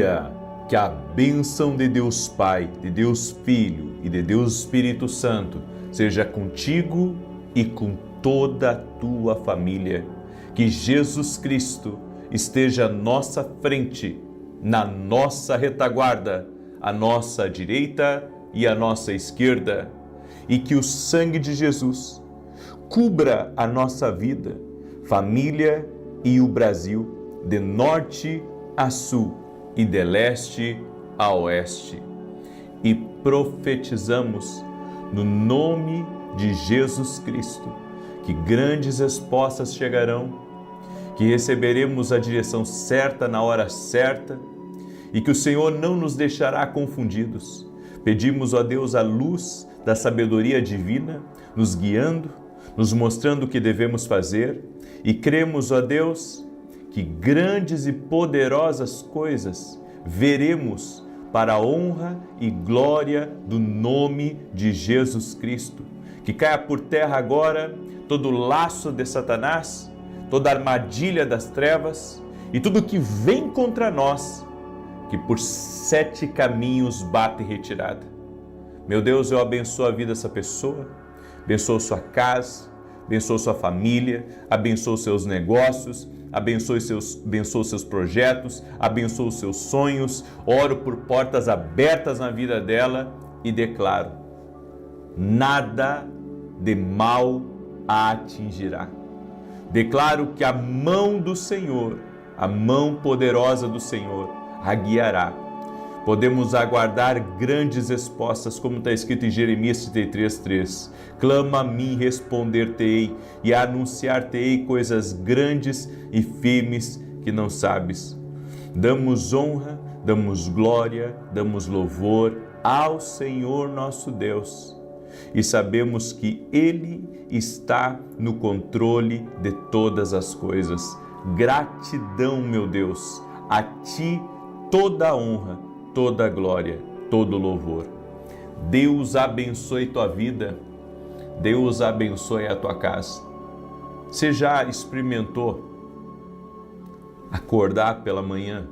dia. Que a bênção de Deus Pai, de Deus Filho e de Deus Espírito Santo seja contigo e com toda a tua família. Que Jesus Cristo esteja à nossa frente, na nossa retaguarda, à nossa direita e à nossa esquerda. E que o sangue de Jesus cubra a nossa vida, família e o Brasil, de norte a sul e de leste a oeste. E profetizamos no nome de Jesus Cristo que grandes respostas chegarão, que receberemos a direção certa na hora certa e que o Senhor não nos deixará confundidos. Pedimos a Deus a luz da sabedoria divina, nos guiando, nos mostrando o que devemos fazer, e cremos, ó Deus, que grandes e poderosas coisas veremos para a honra e glória do nome de Jesus Cristo. Que caia por terra agora todo o laço de Satanás, toda a armadilha das trevas e tudo que vem contra nós, que por 7 caminhos bate retirada. Meu Deus, eu abençoo a vida dessa pessoa, abençoo sua casa, abençoo sua família, abençoo seus negócios, abençoe seus projetos, abençoe os seus sonhos. Oro por portas abertas na vida dela e declaro: nada de mal a atingirá. Declaro que a mão do Senhor, a mão poderosa do Senhor, a guiará. Podemos aguardar grandes respostas, como está escrito em Jeremias 33:3. Clama a mim, responder-te-ei, e anunciar-te-ei coisas grandes e firmes que não sabes. Damos honra, damos glória, damos louvor ao Senhor nosso Deus. E sabemos que Ele está no controle de todas as coisas. Gratidão, meu Deus, a Ti toda a honra, toda a glória, todo o louvor. Deus abençoe tua vida, Deus abençoe a tua casa. Você já experimentou acordar pela manhã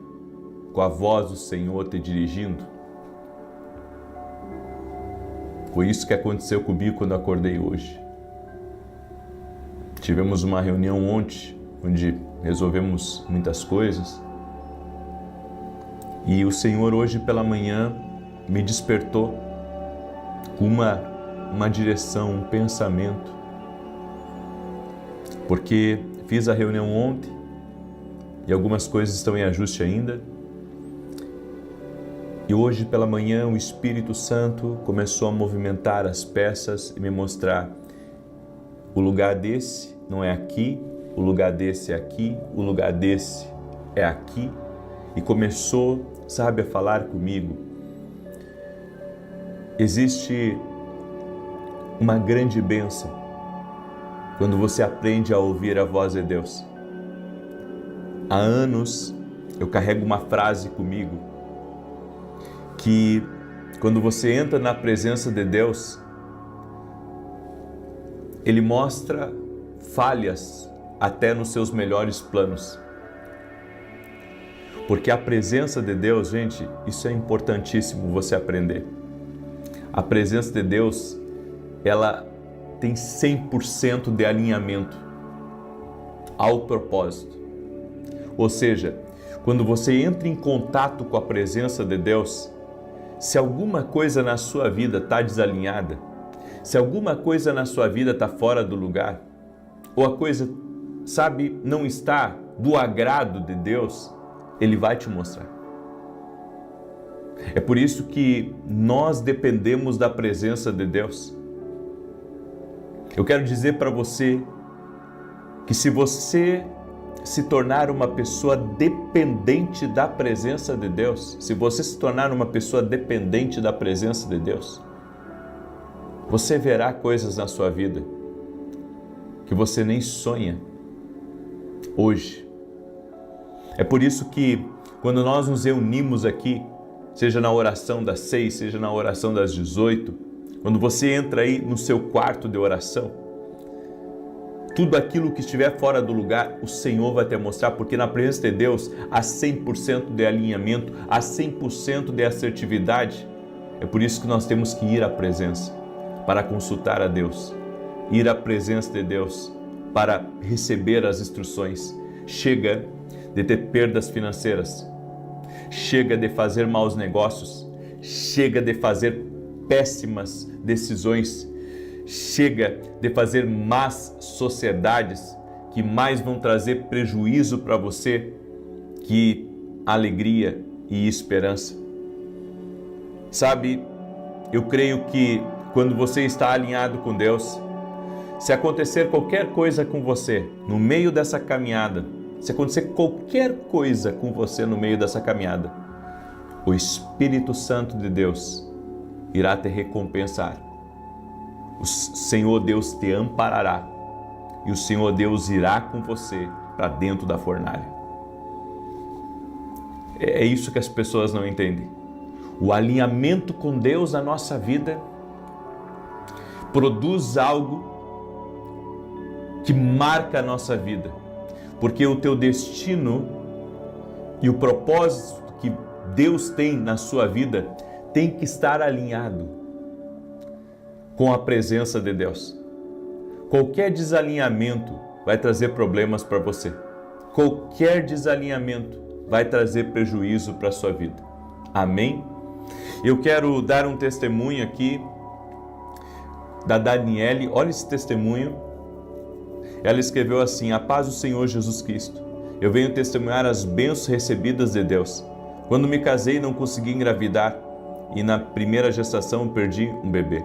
com a voz do Senhor te dirigindo? Foi isso que aconteceu comigo quando acordei hoje. Tivemos uma reunião ontem, onde resolvemos muitas coisas. E o Senhor hoje pela manhã me despertou com uma direção, um pensamento. Porque fiz a reunião ontem e algumas coisas estão em ajuste ainda. E hoje pela manhã o Espírito Santo começou a movimentar as peças e me mostrar: o lugar desse não é aqui, o lugar desse é aqui, o lugar desse é aqui. E começou, sabe, a falar comigo. Existe uma grande bênção quando você aprende a ouvir a voz de Deus. Há anos eu carrego uma frase comigo, que quando você entra na presença de Deus, Ele mostra falhas até nos seus melhores planos. Porque a presença de Deus, gente, isso é importantíssimo você aprender. A presença de Deus, ela tem 100% de alinhamento ao propósito. Ou seja, quando você entra em contato com a presença de Deus, se alguma coisa na sua vida está desalinhada, se alguma coisa na sua vida está fora do lugar, ou a coisa, sabe, não está do agrado de Deus, Ele vai te mostrar. É por isso que nós dependemos da presença de Deus. Eu quero dizer para você que se você se tornar uma pessoa dependente da presença de Deus, se você se tornar uma pessoa dependente da presença de Deus, você verá coisas na sua vida que você nem sonha hoje. É por isso que quando nós nos reunimos aqui, seja na oração das 6, seja na oração das 18, quando você entra aí no seu quarto de oração, Tudo aquilo que estiver fora do lugar, o Senhor vai te mostrar, porque na presença de Deus há 100% de alinhamento, há 100% de assertividade. É por isso que nós temos que ir à presença, para consultar a Deus, ir à presença de Deus, para receber as instruções. Chega de ter perdas financeiras, chega de fazer maus negócios, chega de fazer péssimas decisões, chega de fazer más sociedades que mais vão trazer prejuízo para você que alegria e esperança. Sabe, eu creio que quando você está alinhado com Deus, se acontecer qualquer coisa com você no meio dessa caminhada, se acontecer qualquer coisa com você no meio dessa caminhada, o Espírito Santo de Deus irá te recompensar. O Senhor Deus te amparará e o Senhor Deus irá com você para dentro da fornalha. É isso que as pessoas não entendem. O alinhamento com Deus na nossa vida produz algo que marca a nossa vida, porque o teu destino e o propósito que Deus tem na sua vida tem que estar alinhado com a presença de Deus. Qualquer desalinhamento vai trazer problemas para você. Qualquer desalinhamento vai trazer prejuízo para a sua vida. Amém? Eu quero dar um testemunho aqui da Daniele. Olha esse testemunho. Ela escreveu assim: a paz do Senhor Jesus Cristo. Eu venho testemunhar as bênçãos recebidas de Deus. Quando me casei, não consegui engravidar e na primeira gestação perdi um bebê.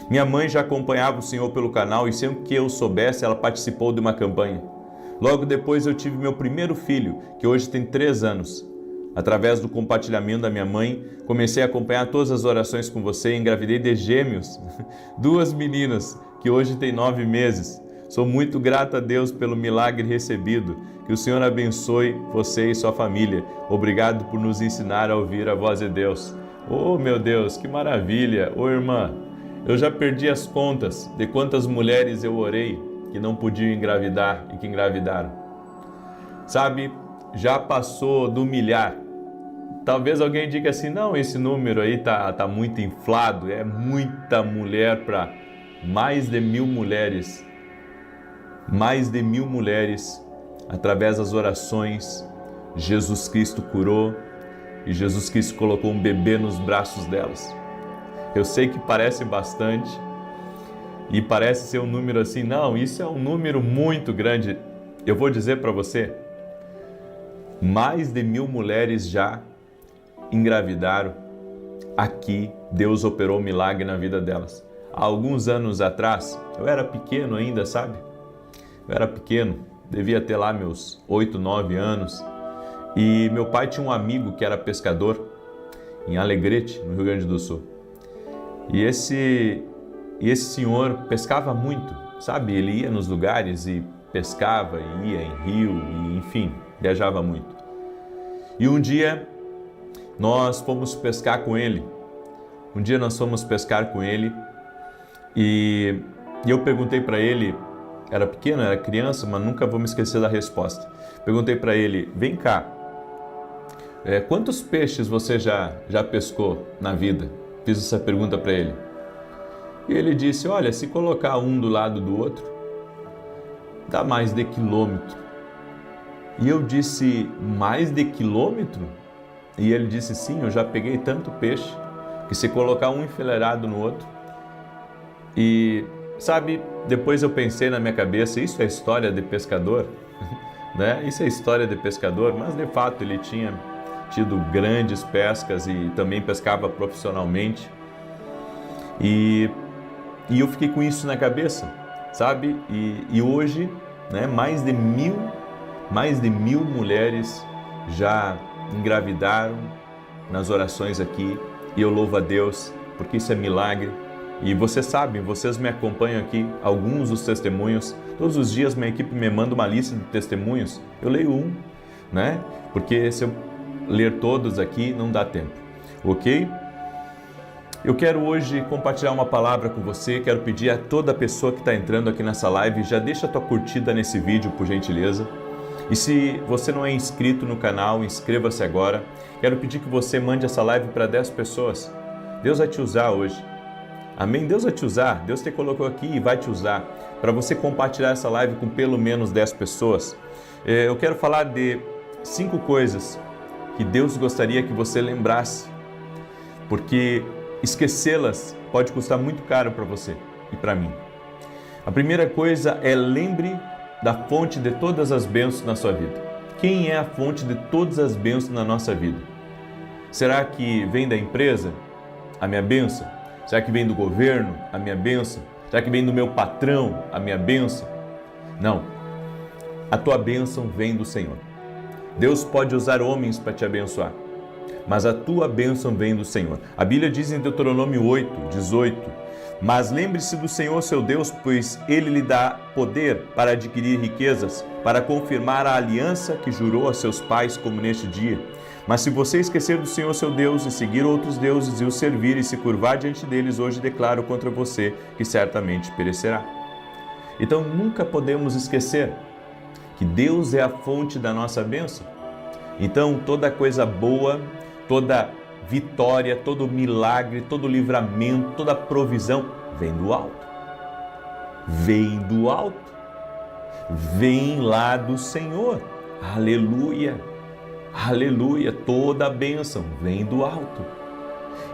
Minha mãe já acompanhava o Senhor pelo canal e sempre que eu soubesse, ela participou de uma campanha. Logo depois eu tive meu primeiro filho, que hoje tem 3 anos. Através do compartilhamento da minha mãe, comecei a acompanhar todas as orações com você e engravidei de gêmeos, 2 meninas, que hoje têm 9 meses. Sou muito grata a Deus pelo milagre recebido. Que o Senhor abençoe você e sua família. Obrigado por nos ensinar a ouvir a voz de Deus. Oh, meu Deus, que maravilha! Ô, irmã, eu já perdi as contas de quantas mulheres eu orei que não podiam engravidar e que engravidaram. Sabe, já passou do milhar. Talvez alguém diga assim, não, esse número aí tá muito inflado, é muita mulher para mais de 1000 mulheres. Mais de 1000 mulheres, através das orações, Jesus Cristo curou e Jesus Cristo colocou um bebê nos braços delas. Eu sei que parece bastante e parece ser um número assim, não, isso é um número muito grande. Eu vou dizer para você, mais de 1000 mulheres já engravidaram. Aqui, Deus operou um milagre na vida delas. Há alguns anos atrás, eu era pequeno ainda, sabe? Eu era pequeno, devia ter lá meus 8, 9 anos. E meu pai tinha um amigo que era pescador em Alegrete, no Rio Grande do Sul. E esse senhor pescava muito, sabe? Ele ia nos lugares e pescava, e ia em rio, e enfim, viajava muito. E um dia nós fomos pescar com ele. E eu perguntei para ele, era pequeno, era criança, mas nunca vou me esquecer da resposta. Perguntei para ele, vem cá, quantos peixes você já pescou na vida? Fiz essa pergunta para ele. E ele disse, olha, se colocar um do lado do outro, dá mais de quilômetro. E eu disse, mais de quilômetro? E ele disse, sim, eu já peguei tanto peixe, que se colocar um enfileirado no outro. E, sabe, depois eu pensei na minha cabeça, isso é história de pescador, né? Isso é história de pescador, mas de fato ele tinha tido grandes pescas e também pescava profissionalmente. E eu fiquei com isso na cabeça, sabe? E hoje, né, mais de mil mulheres já engravidaram nas orações aqui. E eu louvo a Deus, porque isso é milagre. E vocês sabem, vocês me acompanham aqui, alguns dos testemunhos. Todos os dias minha equipe me manda uma lista de testemunhos. Eu leio um, né? Porque se eu ler todos aqui, não dá tempo, ok? Eu quero hoje compartilhar uma palavra com você, quero pedir a toda pessoa que está entrando aqui nessa live, já deixa a tua curtida nesse vídeo, por gentileza. E se você não é inscrito no canal, inscreva-se agora. Quero pedir que você mande essa live para 10 pessoas. Deus vai te usar hoje. Amém? Deus vai te usar, Deus te colocou aqui e vai te usar para você compartilhar essa live com pelo menos 10 pessoas. Eu quero falar de 5 coisas que Deus gostaria que você lembrasse, porque esquecê-las pode custar muito caro para você e para mim. A primeira coisa é: lembre da fonte de todas as bênçãos na sua vida. Quem é a fonte de todas as bênçãos na nossa vida? Será que vem da empresa a minha bênção? Será que vem do governo a minha bênção? Será que vem do meu patrão a minha bênção? Não. A tua bênção vem do Senhor. Deus pode usar homens para te abençoar, mas a tua bênção vem do Senhor. A Bíblia diz em Deuteronômio 8:18: mas lembre-se do Senhor seu Deus, pois Ele lhe dá poder para adquirir riquezas, para confirmar a aliança que jurou a seus pais, como neste dia. Mas se você esquecer do Senhor seu Deus e seguir outros deuses e os servir e se curvar diante deles, hoje declaro contra você que certamente perecerá. Então nunca podemos esquecer que Deus é a fonte da nossa bênção. Então toda coisa boa, toda vitória, todo milagre, todo livramento, toda provisão vem do alto. Vem do alto. Vem lá do Senhor. Aleluia. Aleluia. Toda a bênção vem do alto.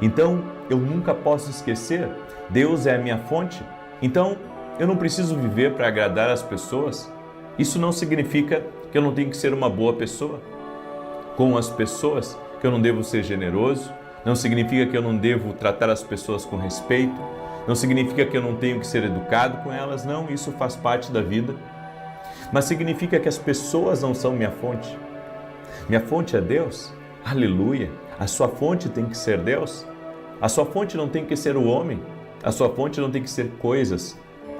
Então eu nunca posso esquecer, Deus é a minha fonte. Então eu não preciso viver para agradar as pessoas. Isso não significa que eu não tenho que ser uma boa pessoa com as pessoas, que eu não devo ser generoso, não significa que eu não devo tratar as pessoas com respeito, não significa que eu não tenho que ser educado com elas, não, isso faz parte da vida. Mas significa que as pessoas não são minha fonte. Minha fonte é Deus, aleluia. A sua fonte tem que ser Deus. A sua fonte não tem que ser o homem, a sua fonte não tem que ser coisas,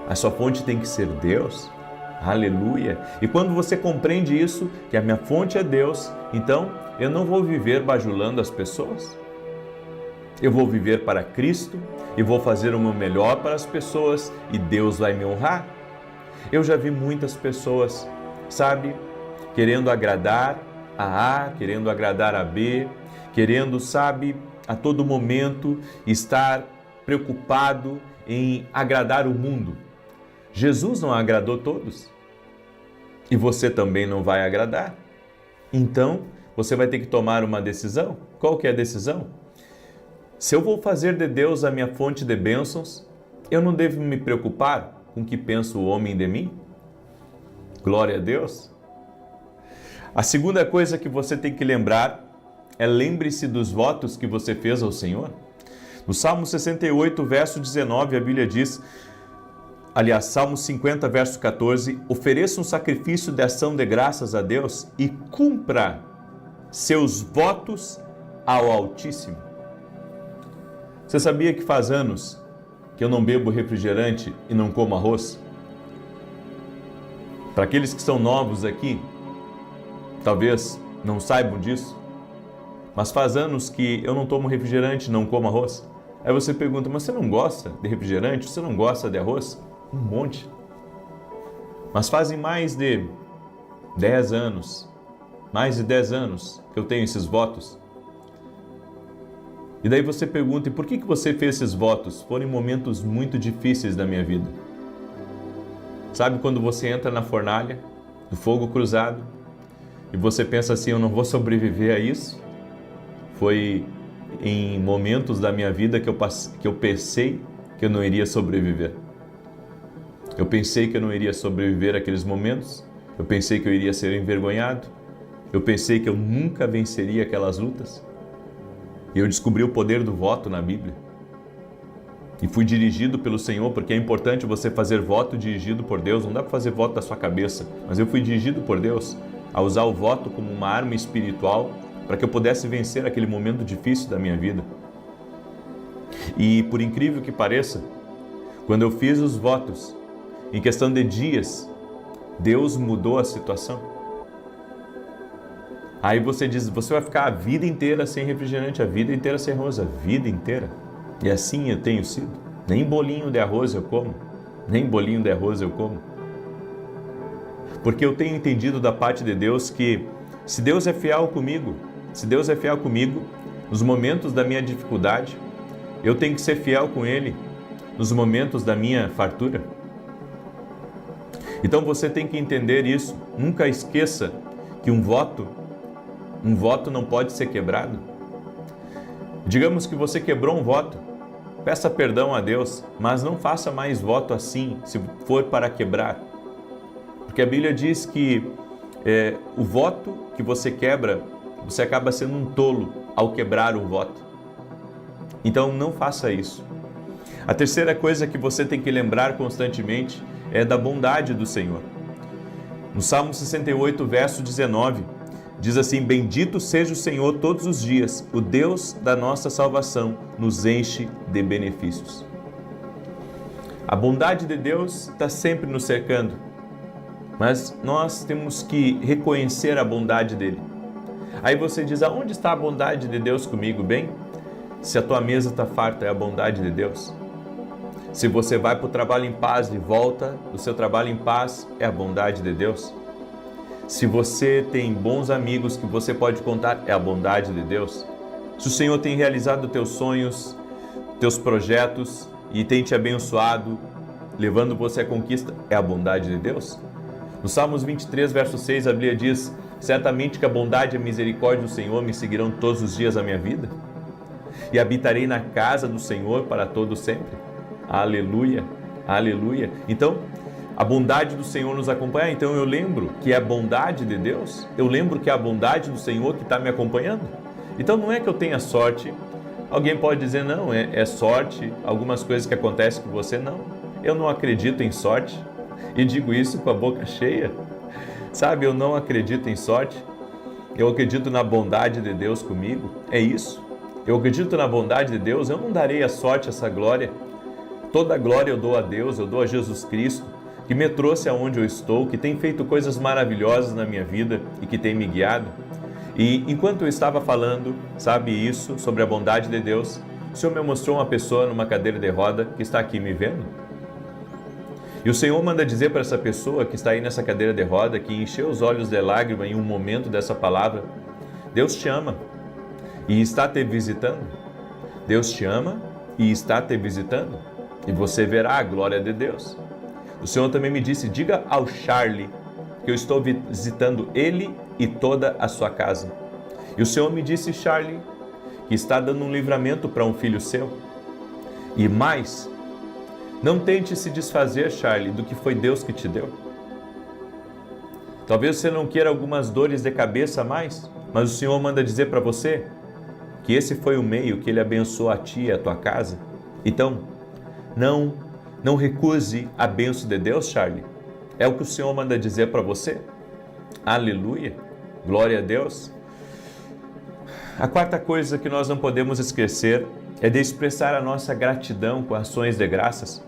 a sua fonte tem que ser Deus. Aleluia! E quando você compreende isso, que a minha fonte é Deus, então eu não vou viver bajulando as pessoas. Eu vou viver para Cristo e vou fazer o meu melhor para as pessoas e Deus vai me honrar. Eu já vi muitas pessoas, sabe, querendo agradar a A, querendo agradar a B, querendo, sabe, a todo momento estar preocupado em agradar o mundo. Jesus não agradou todos e você também não vai agradar. Então, você vai ter que tomar uma decisão. Qual que é a decisão? Se eu vou fazer de Deus a minha fonte de bênçãos, eu não devo me preocupar com o que pensa o homem de mim? Glória a Deus! A segunda coisa que você tem que lembrar é: lembre-se dos votos que você fez ao Senhor. No Salmo 68, verso 19, a Bíblia diz... Aliás, Salmo 50, verso 14, ofereça um sacrifício de ação de graças a Deus e cumpra seus votos ao Altíssimo. Você sabia que faz anos que eu não bebo refrigerante e não como arroz? Para aqueles que são novos aqui, talvez não saibam disso, mas faz anos que eu não tomo refrigerante e não como arroz. Aí você pergunta, mas você não gosta de refrigerante? Você não gosta de arroz? Um monte. Mas fazem mais de 10 anos, que eu tenho esses votos. E daí você pergunta, e por que você fez esses votos? Foram momentos muito difíceis da minha vida. Sabe quando você entra na fornalha do fogo cruzado e você pensa assim, eu não vou sobreviver a isso? Foi em momentos da minha vida que eu pensei que eu não iria sobreviver. Eu pensei que eu não iria sobreviver àqueles momentos. Eu pensei que eu iria ser envergonhado. Eu pensei que eu nunca venceria aquelas lutas. E eu descobri o poder do voto na Bíblia. E fui dirigido pelo Senhor, porque é importante você fazer voto dirigido por Deus. Não dá para fazer voto da sua cabeça, mas eu fui dirigido por Deus a usar o voto como uma arma espiritual para que eu pudesse vencer aquele momento difícil da minha vida. E por incrível que pareça, quando eu fiz os votos, em questão de dias, Deus mudou a situação. Aí você diz, você vai ficar a vida inteira sem refrigerante, a vida inteira sem arroz, a vida inteira. E assim eu tenho sido. Nem bolinho de arroz eu como. Nem bolinho de arroz eu como. Porque eu tenho entendido da parte de Deus que se Deus é fiel comigo, se Deus é fiel comigo nos momentos da minha dificuldade, eu tenho que ser fiel com Ele nos momentos da minha fartura. Então você tem que entender isso. Nunca esqueça que um voto não pode ser quebrado. Digamos que você quebrou um voto, peça perdão a Deus, mas não faça mais voto assim, se for para quebrar. Porque a Bíblia diz que o voto que você quebra, você acaba sendo um tolo ao quebrar um voto. Então não faça isso. A terceira coisa que você tem que lembrar constantemente é da bondade do Senhor. No Salmo 68, verso 19, diz assim: bendito seja o Senhor todos os dias, o Deus da nossa salvação nos enche de benefícios. A bondade de Deus está sempre nos cercando, mas nós temos que reconhecer a bondade dele. Aí você diz: aonde está a bondade de Deus comigo? Bem, se a tua mesa está farta, é a bondade de Deus. Se você vai para o trabalho em paz e volta do seu trabalho em paz, é a bondade de Deus. Se você tem bons amigos que você pode contar, é a bondade de Deus. Se o Senhor tem realizado teus sonhos, teus projetos e tem te abençoado, levando você à conquista, é a bondade de Deus. No Salmos 23, verso 6, a Bíblia diz: certamente que a bondade e a misericórdia do Senhor me seguirão todos os dias da minha vida, e habitarei na casa do Senhor para todo sempre. Aleluia, aleluia. Então, a bondade do Senhor nos acompanha. Então eu lembro que é a bondade de Deus, eu lembro que é a bondade do Senhor que está me acompanhando. Então não é que eu tenha sorte. Alguém pode dizer: não, é sorte, algumas coisas que acontecem com você. Não, eu não acredito em sorte. E digo isso com a boca cheia. Sabe, eu não acredito em sorte. Eu acredito na bondade de Deus comigo. É isso. Eu acredito na bondade de Deus. Eu não darei a sorte, essa glória. Toda a glória eu dou a Deus, eu dou a Jesus Cristo, que me trouxe aonde eu estou, que tem feito coisas maravilhosas na minha vida e que tem me guiado. E enquanto eu estava falando, sabe, isso, sobre a bondade de Deus, o Senhor me mostrou uma pessoa numa cadeira de roda que está aqui me vendo. E o Senhor manda dizer para essa pessoa que está aí nessa cadeira de roda, que encheu os olhos de lágrima em um momento dessa palavra: Deus te ama e está te visitando. Deus te ama e está te visitando. E você verá a glória de Deus. O Senhor também me disse: diga ao Charlie que eu estou visitando ele e toda a sua casa. E o Senhor me disse, Charlie, que está dando um livramento para um filho seu. E mais, não tente se desfazer, Charlie, do que foi Deus que te deu. Talvez você não queira algumas dores de cabeça a mais, mas o Senhor manda dizer para você que esse foi o meio que Ele abençoou a ti e a tua casa. Então, não recuse a bênção de Deus, Charlie. É o que o Senhor manda dizer para você. Aleluia, glória a Deus. A quarta coisa que nós não podemos esquecer é de expressar a nossa gratidão com ações de graças.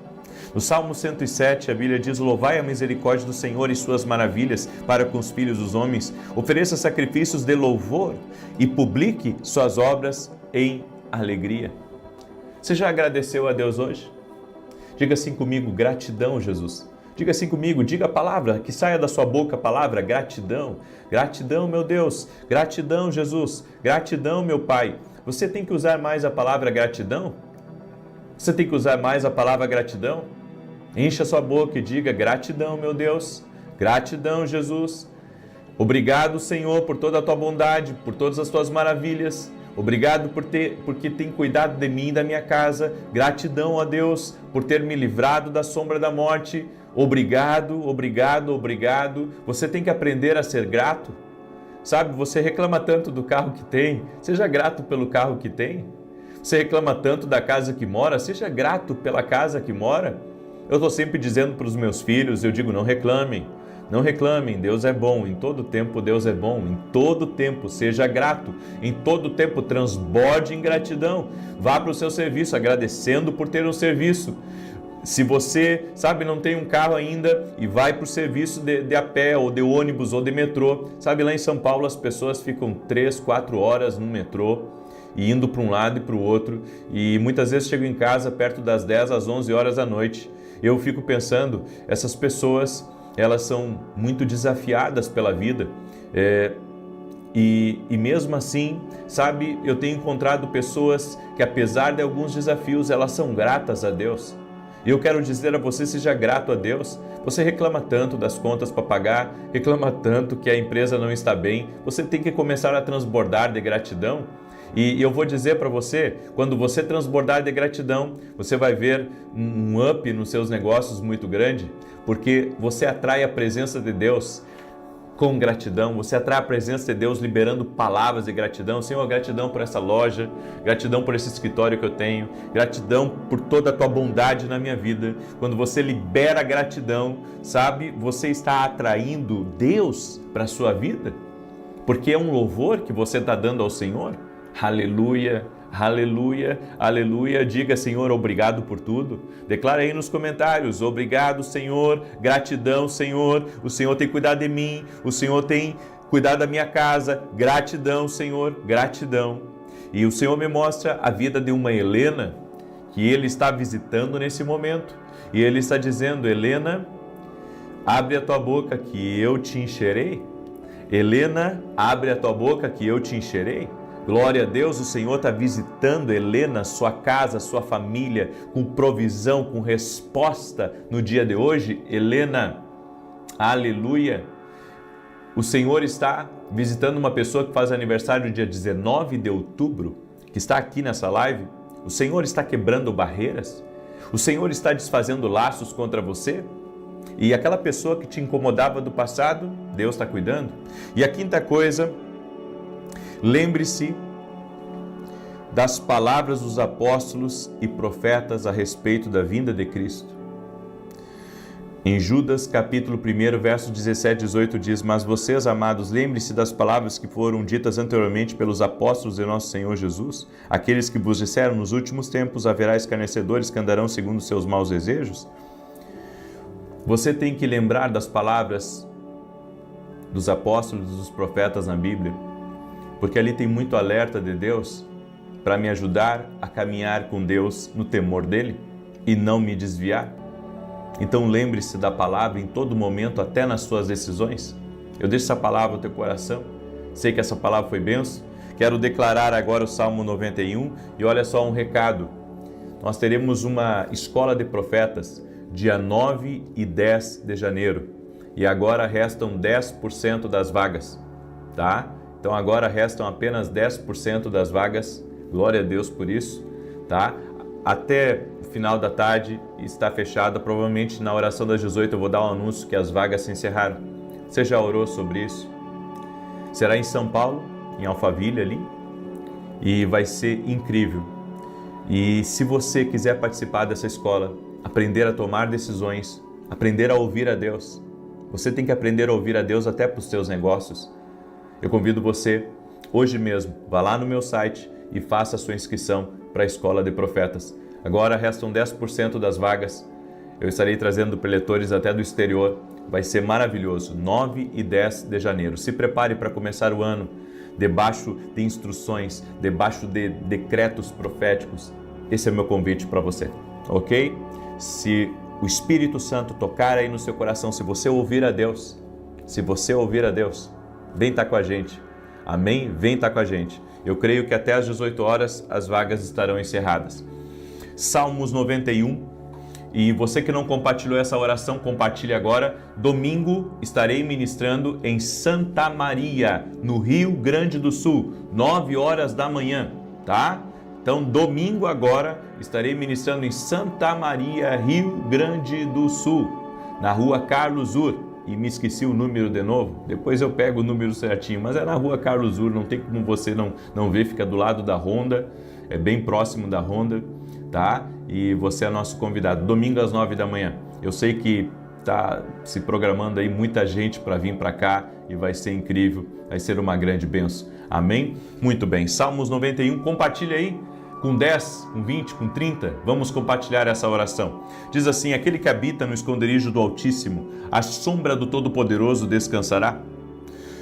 No Salmo 107, a Bíblia diz: louvai a misericórdia do Senhor e suas maravilhas para com os filhos dos homens. Ofereça sacrifícios de louvor e publique suas obras em alegria. Você já agradeceu a Deus hoje? Diga assim comigo: gratidão, Jesus. Diga assim comigo, diga a palavra, que saia da sua boca a palavra gratidão. Gratidão, meu Deus. Gratidão, Jesus. Gratidão, meu Pai. Você tem que usar mais a palavra gratidão? Você tem que usar mais a palavra gratidão? Encha a sua boca e diga: gratidão, meu Deus. Gratidão, Jesus. Obrigado, Senhor, por toda a tua bondade, por todas as tuas maravilhas. Obrigado porque tem cuidado de mim e da minha casa. Gratidão a Deus por ter me livrado da sombra da morte. Obrigado, obrigado, obrigado. Você tem que aprender a ser grato. Sabe, você reclama tanto do carro que tem, seja grato pelo carro que tem. Você reclama tanto da casa que mora, seja grato pela casa que mora. Eu estou sempre dizendo para os meus filhos, eu digo: não reclamem. Não reclamem, Deus é bom, em todo tempo Deus é bom, em todo tempo seja grato, em todo tempo transborde em gratidão. Vá para o seu serviço agradecendo por ter um serviço. Se você, sabe, não tem um carro ainda e vai para o serviço de a pé ou de ônibus ou de metrô, sabe, lá em São Paulo as pessoas ficam 3, 4 horas no metrô e indo para um lado e para o outro, e muitas vezes chego em casa perto das 10 às 11 horas da noite. Eu fico pensando, essas pessoas, elas são muito desafiadas pela vida, e mesmo assim, sabe, eu tenho encontrado pessoas que, apesar de alguns desafios, elas são gratas a Deus. E eu quero dizer a você, seja grato a Deus. Você reclama tanto das contas para pagar, reclama tanto que a empresa não está bem, você tem que começar a transbordar de gratidão. E eu vou dizer para você, quando você transbordar de gratidão, você vai ver um up nos seus negócios muito grande, porque você atrai a presença de Deus com gratidão, você atrai a presença de Deus liberando palavras de gratidão. Senhor, gratidão por essa loja, gratidão por esse escritório que eu tenho, gratidão por toda a tua bondade na minha vida. Quando você libera gratidão, sabe, você está atraindo Deus para a sua vida, porque é um louvor que você está dando ao Senhor. Aleluia, aleluia, aleluia. Diga, Senhor, obrigado por tudo. Declara aí nos comentários: obrigado, Senhor, gratidão, Senhor, o Senhor tem cuidado de mim, o Senhor tem cuidado da minha casa, gratidão, Senhor, gratidão. E o Senhor me mostra a vida de uma Helena, que Ele está visitando nesse momento, e Ele está dizendo: Helena, abre a tua boca que eu te encherei. Helena, abre a tua boca que eu te encherei. Glória a Deus, o Senhor está visitando Helena, sua casa, sua família, com provisão, com resposta no dia de hoje. Helena, aleluia. O Senhor está visitando uma pessoa que faz aniversário no dia 19 de outubro, que está aqui nessa live. O Senhor está quebrando barreiras. O Senhor está desfazendo laços contra você. E aquela pessoa que te incomodava do passado, Deus está cuidando. E a quinta coisa, lembre-se das palavras dos apóstolos e profetas a respeito da vinda de Cristo. Em Judas, capítulo 1, verso 17 e 18 diz: Mas vocês, amados, lembre-se das palavras que foram ditas anteriormente pelos apóstolos de nosso Senhor Jesus, aqueles que vos disseram: nos últimos tempos haverá escarnecedores que andarão segundo seus maus desejos. Você tem que lembrar das palavras dos apóstolos e dos profetas na Bíblia, porque ali tem muito alerta de Deus para me ajudar a caminhar com Deus no temor dEle e não me desviar. Então lembre-se da palavra em todo momento, até nas suas decisões. Eu deixo essa palavra no teu coração. Sei que essa palavra foi bênção. Quero declarar agora o Salmo 91 e olha só um recado. Nós teremos uma escola de profetas dia 9 e 10 de janeiro. E agora restam 10% das vagas, tá? Então agora restam apenas 10% das vagas. Glória a Deus por isso, tá? Até o final da tarde está fechada. Provavelmente na oração das 18 eu vou dar um anúncio que as vagas se encerraram. Você já orou sobre isso? Será em São Paulo, em Alphaville ali, e vai ser incrível. E se você quiser participar dessa escola, aprender a tomar decisões, aprender a ouvir a Deus, você tem que aprender a ouvir a Deus até para os seus negócios. Eu convido você, hoje mesmo, vá lá no meu site e faça a sua inscrição para a Escola de Profetas. Agora restam 10% das vagas. Eu estarei trazendo preletores até do exterior. Vai ser maravilhoso. 9 e 10 de janeiro. Se prepare para começar o ano debaixo de instruções, debaixo de decretos proféticos. Esse é o meu convite para você, ok? Se o Espírito Santo tocar aí no seu coração, se você ouvir a Deus, vem estar com a gente. Amém? Vem estar com a gente. Eu creio que até às 18 horas as vagas estarão encerradas. Salmos 91. E você que não compartilhou essa oração, compartilhe agora. Domingo estarei ministrando em Santa Maria, no Rio Grande do Sul, 9 horas da manhã, tá? Então, domingo agora estarei ministrando em Santa Maria, Rio Grande do Sul, na rua Carlos Ur. E me esqueci o número de novo, depois eu pego o número certinho, mas é na rua Carlos Ur, não tem como você não ver, fica do lado da Honda, é bem próximo da Honda, tá? E você é nosso convidado, domingo às 9 da manhã. Eu sei que está se programando aí muita gente para vir para cá e vai ser incrível, vai ser uma grande bênção. Amém? Muito bem, Salmos 91, compartilha aí. Com 10, com 20, com 30, vamos compartilhar essa oração. Diz assim: aquele que habita no esconderijo do Altíssimo, à sombra do Todo-Poderoso descansará.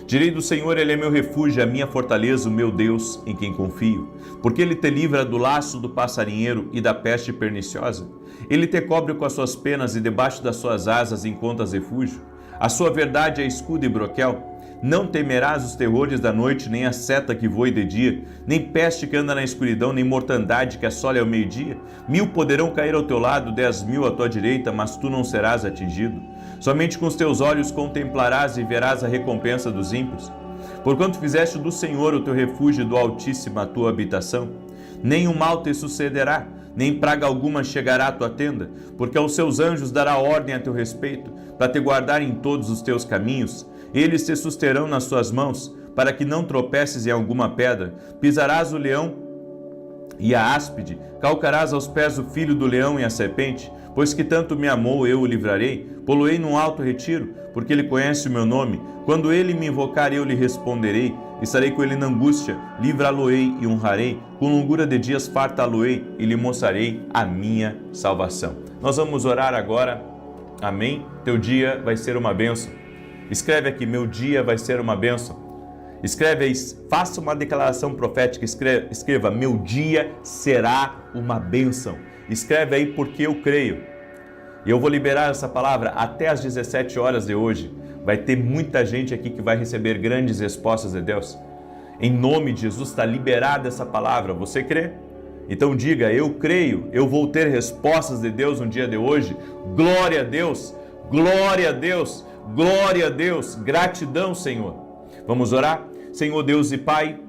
Direi do Senhor, Ele é meu refúgio, a minha fortaleza, o meu Deus, em quem confio. Porque Ele te livra do laço do passarinheiro e da peste perniciosa. Ele te cobre com as suas penas e debaixo das suas asas encontras refúgio. A sua verdade é escudo e broquel. Não temerás os terrores da noite, nem a seta que voe de dia, nem peste que anda na escuridão, nem mortandade que assole ao meio-dia. 1000 poderão cair ao teu lado, 10.000 à tua direita, mas tu não serás atingido. Somente com os teus olhos contemplarás e verás a recompensa dos ímpios. Porquanto fizeste do Senhor o teu refúgio e do Altíssimo a tua habitação, nenhum mal te sucederá, nem praga alguma chegará à tua tenda, porque aos seus anjos dará ordem a teu respeito, para te guardar em todos os teus caminhos. Eles te susterão nas suas mãos, para que não tropeces em alguma pedra. Pisarás o leão e a áspide, calcarás aos pés o filho do leão e a serpente. Pois que tanto me amou, eu o livrarei, poloei num alto retiro, porque ele conhece o meu nome. Quando ele me invocar, eu lhe responderei. Estarei com ele na angústia, livrá-lo-ei e honrarei. Com longura de dias fartá-lo-ei e lhe mostrarei a minha salvação. Nós vamos orar agora. Amém? Teu dia vai ser uma bênção. Escreve aqui, meu dia vai ser uma bênção. Escreve aí, faça uma declaração profética, escreva, meu dia será uma bênção. Escreve aí, porque eu creio. E eu vou liberar essa palavra até às 17 horas de hoje. Vai ter muita gente aqui que vai receber grandes respostas de Deus. Em nome de Jesus está liberada essa palavra, você crê? Então diga, eu creio, eu vou ter respostas de Deus no dia de hoje. Glória a Deus, glória a Deus. Glória a Deus, gratidão, Senhor. Vamos orar? Senhor Deus e Pai,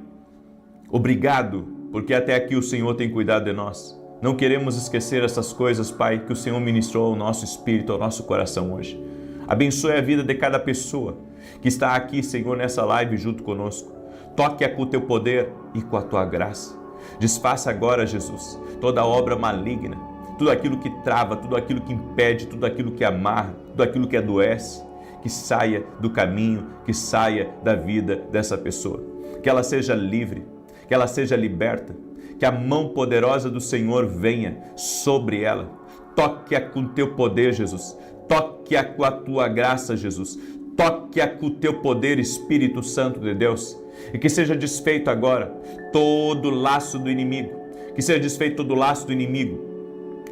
obrigado, porque até aqui o Senhor tem cuidado de nós. Não queremos esquecer essas coisas, Pai, que o Senhor ministrou ao nosso espírito, ao nosso coração hoje. Abençoe a vida de cada pessoa que está aqui, Senhor, nessa live junto conosco. Toque-a com o teu poder e com a tua graça. Desfaça agora, Jesus, toda obra maligna, tudo aquilo que trava, tudo aquilo que impede, tudo aquilo que amarra, tudo aquilo que adoece. Que saia do caminho, que saia da vida dessa pessoa. Que ela seja livre, que ela seja liberta, que a mão poderosa do Senhor venha sobre ela. Toque-a com o teu poder, Jesus. Toque-a com a tua graça, Jesus. Toque-a com o teu poder, Espírito Santo de Deus. E que seja desfeito agora todo laço do inimigo. Que seja desfeito todo laço do inimigo.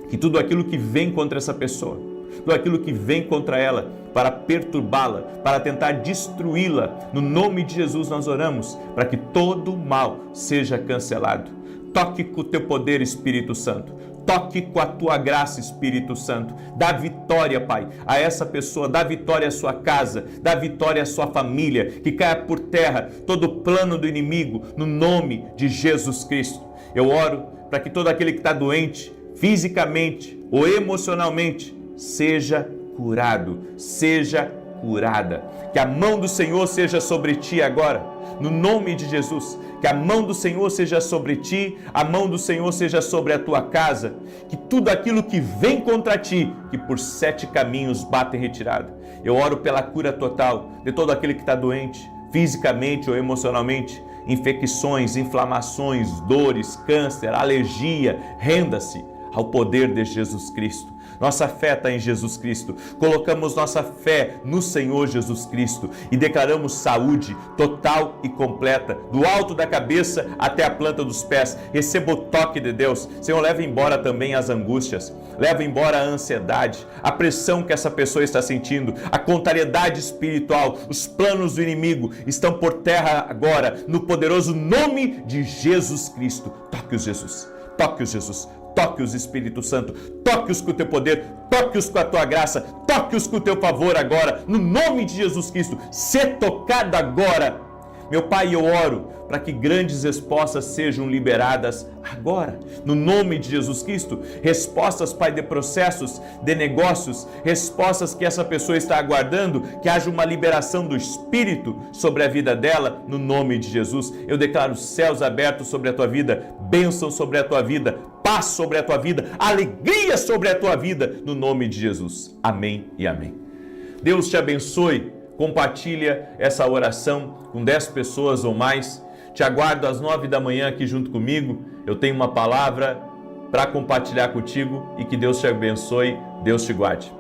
Que tudo aquilo que vem contra essa pessoa, tudo aquilo que vem contra ela, para perturbá-la, para tentar destruí-la, no nome de Jesus nós oramos, para que todo mal seja cancelado. Toque com o teu poder, Espírito Santo. Toque com a tua graça, Espírito Santo. Dá vitória, Pai, a essa pessoa, dá vitória à sua casa, dá vitória à sua família, que caia por terra todo o plano do inimigo, no nome de Jesus Cristo. Eu oro para que todo aquele que está doente, fisicamente ou emocionalmente, seja curado, seja curada. Que a mão do Senhor seja sobre ti agora, no nome de Jesus. Que a mão do Senhor seja sobre ti, a mão do Senhor seja sobre a tua casa. Que tudo aquilo que vem contra ti, que por 7 caminhos bate em retirada. Eu oro pela cura total de todo aquele que está doente, fisicamente ou emocionalmente. Infecções, inflamações, dores, câncer, alergia, renda-se ao poder de Jesus Cristo. Nossa fé está em Jesus Cristo. Colocamos nossa fé no Senhor Jesus Cristo e declaramos saúde total e completa, do alto da cabeça até a planta dos pés. Receba o toque de Deus. Senhor, leva embora também as angústias, leva embora a ansiedade, a pressão que essa pessoa está sentindo, a contrariedade espiritual. Os planos do inimigo estão por terra agora, no poderoso nome de Jesus Cristo. Toque-os, Jesus. Toque-os, Jesus. Toque-os, Espírito Santo, toque-os com o teu poder, toque-os com a tua graça, toque-os com o teu favor agora, no nome de Jesus Cristo, ser tocado agora. Meu Pai, eu oro para que grandes respostas sejam liberadas agora, no nome de Jesus Cristo. Respostas, Pai, de processos, de negócios, respostas que essa pessoa está aguardando, que haja uma liberação do Espírito sobre a vida dela, no nome de Jesus. Eu declaro céus abertos sobre a tua vida, bênção sobre a tua vida, paz sobre a tua vida, alegria sobre a tua vida, no nome de Jesus. Amém e amém. Deus te abençoe. Compartilha essa oração com 10 pessoas ou mais. Te aguardo às 9 da manhã aqui junto comigo. Eu tenho uma palavra para compartilhar contigo e que Deus te abençoe, Deus te guarde.